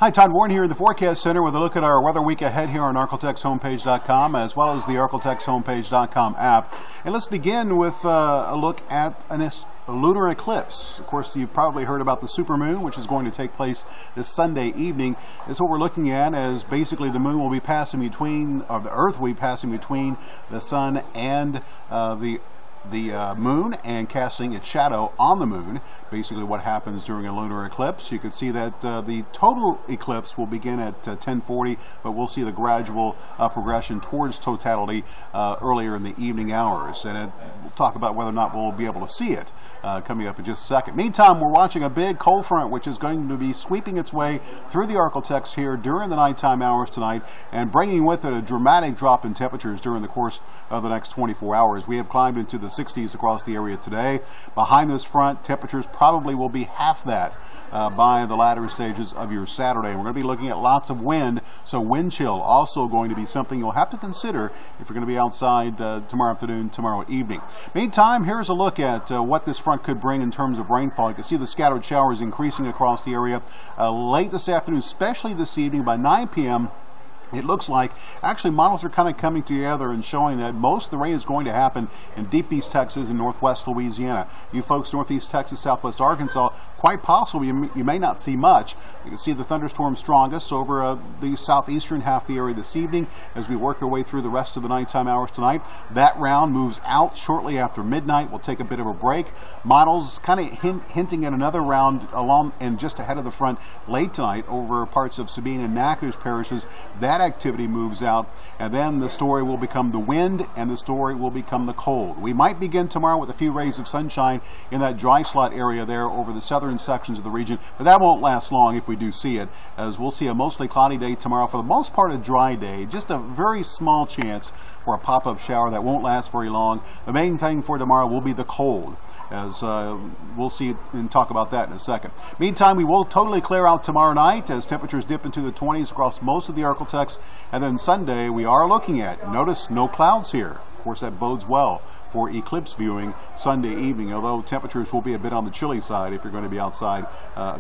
Hi, Todd Warren here in the Forecast Center with a look at our weather week ahead here on ArklateXHomepage.com as well as the ArklateXHomepage.com app. And let's begin with a look at a lunar eclipse. Of course, you've probably heard about the supermoon, which is going to take place this Sunday evening. This is what we're looking at, as basically the moon will be passing between, or the Earth will be passing between the sun and the moon and casting its shadow on the moon. Basically what happens during a lunar eclipse. You can see that the total eclipse will begin at 10:40, but we'll see the gradual progression towards totality earlier in the evening hours. And we'll talk about whether or not we'll be able to see it coming up in just a second. Meantime, we're watching a big cold front which is going to be sweeping its way through the Arklatex here during the nighttime hours tonight and bringing with it a dramatic drop in temperatures during the course of the next 24 hours. We have climbed into the 60s across the area today. Behind this front, temperatures probably will be half that by the latter stages of your Saturday. We're going to be looking at lots of wind, so wind chill also going to be something you'll have to consider if you're going to be outside tomorrow afternoon, tomorrow evening. Meantime, here's a look at what this front could bring in terms of rainfall. You can see the scattered showers increasing across the area late this afternoon, especially this evening by 9 p.m. It looks like, actually, models are kind of coming together and showing that most of the rain is going to happen in deep East Texas and northwest Louisiana. You folks northeast Texas, southwest Arkansas, quite possibly you may not see much. You can see the thunderstorms strongest over the southeastern half of the area this evening as we work our way through the rest of the nighttime hours tonight. That round moves out shortly after midnight. We'll take a bit of a break. Models kind of hinting at another round along and just ahead of the front late tonight over parts of Sabine and Natchitoches parishes. That activity moves out, and then the story will become the wind and the story will become the cold. We might begin tomorrow with a few rays of sunshine in that dry slot area there over the southern sections of the region, but that won't last long if we do see it, as we'll see a mostly cloudy day tomorrow. For the most part, a dry day, just a very small chance for a pop-up shower that won't last very long. The main thing for tomorrow will be the cold, as we'll see and talk about that in a second. Meantime, we will totally clear out tomorrow night as temperatures dip into the 20s across most of the Arklatex. And then Sunday, we are looking at, notice, no clouds here. Of course, that bodes well for eclipse viewing Sunday evening, although temperatures will be a bit on the chilly side if you're going to be outside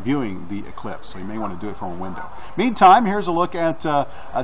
viewing the eclipse, so you may want to do it from a window. Meantime, here's a look at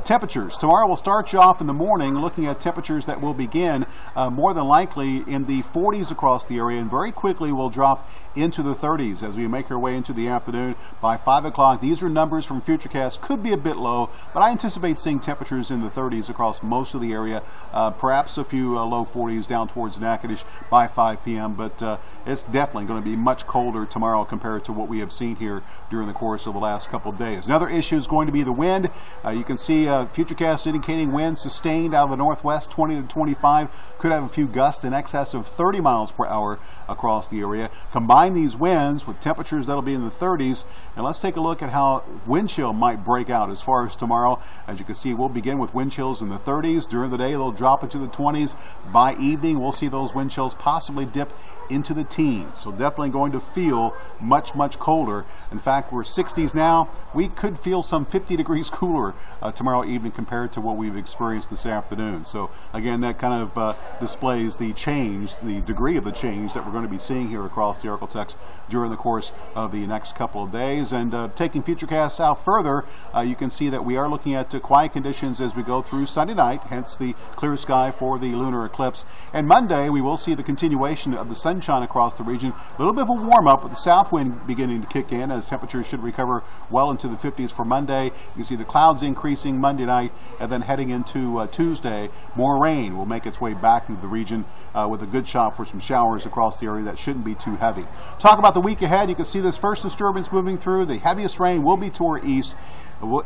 temperatures. Tomorrow we'll start you off in the morning looking at temperatures that will begin more than likely in the 40s across the area, and very quickly will drop into the 30s as we make our way into the afternoon. By 5 o'clock, these are numbers from Futurecast, could be a bit low, but I anticipate seeing temperatures in the 30s across most of the area, perhaps a few low 40s down towards Natchitoches by 5 p.m., but it's definitely going to be much colder tomorrow compared to what we have seen here during the course of the last couple of days. Another issue is going to be the wind. You can see Futurecast indicating winds sustained out of the northwest, 20 to 25. Could have a few gusts in excess of 30 miles per hour across the area. Combine these winds with temperatures that'll be in the 30s, and let's take a look at how wind chill might break out as far as tomorrow. As you can see, we'll begin with wind chills in the 30s. During the day, they'll drop into the 20s. By evening, we'll see those wind chills possibly dip into the teens. So definitely going to feel much, much colder. In fact, we're 60s now. We could feel some 50 degrees cooler tomorrow evening compared to what we've experienced this afternoon. So again, that kind of displays the change, the degree of the change that we're going to be seeing here across the Arklatex during the course of the next couple of days. And taking Futurecasts out further, you can see that we are looking at quiet conditions as we go through Sunday night, hence the clear sky for the lunar eclipse. And Monday, we will see the continuation of the sunshine across the region. A little bit of a warm-up with the south wind beginning to kick in as temperatures should recover well into the 50s for Monday. You can see the clouds increasing Monday night, and then heading into Tuesday, more rain will make its way back into the region with a good shot for some showers across the area that shouldn't be too heavy. Talk about the week ahead. You can see this first disturbance moving through. The heaviest rain will be to our east.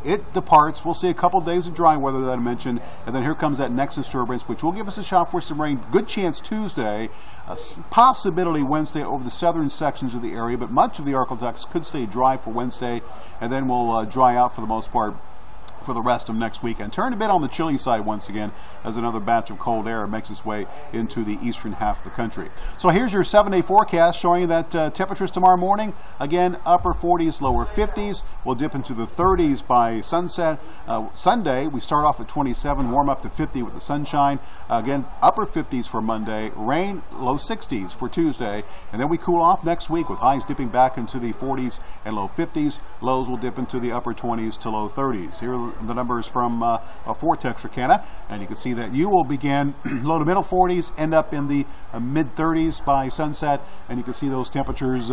It departs. We'll see a couple days of dry weather that I mentioned, and then here comes that next disturbance, which will give us a shot for some rain. Good chance Tuesday, possibility Wednesday over the southern sections of the area, but much of the Arklatex could stay dry for Wednesday, and then we'll dry out for the most part for the rest of next week, and turn a bit on the chilly side once again as another batch of cold air makes its way into the eastern half of the country. So here's your 7-day forecast showing you that temperatures tomorrow morning, again, upper 40s, lower 50s. We'll dip into the 30s by sunset. Sunday, we start off at 27, warm up to 50 with the sunshine. Again, upper 50s for Monday, rain, low 60s for Tuesday, and then we cool off next week with highs dipping back into the 40s and low 50s. Lows will dip into the upper 20s to low 30s. Here are the numbers from for Texarkana, and you can see that you will begin low to middle 40s, end up in the mid 30s by sunset, and you can see those temperatures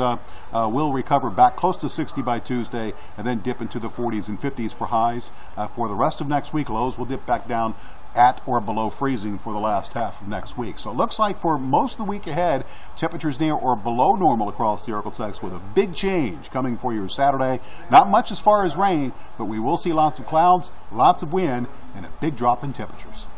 will recover back close to 60 by Tuesday, and then dip into the 40s and 50s for highs. For the rest of next week, lows will dip back down at or below freezing for the last half of next week. So it looks like for most of the week ahead, temperatures near or below normal across the Arklatex, with a big change coming for your Saturday. Not much as far as rain, but we will see lots of clouds, lots of wind, and a big drop in temperatures.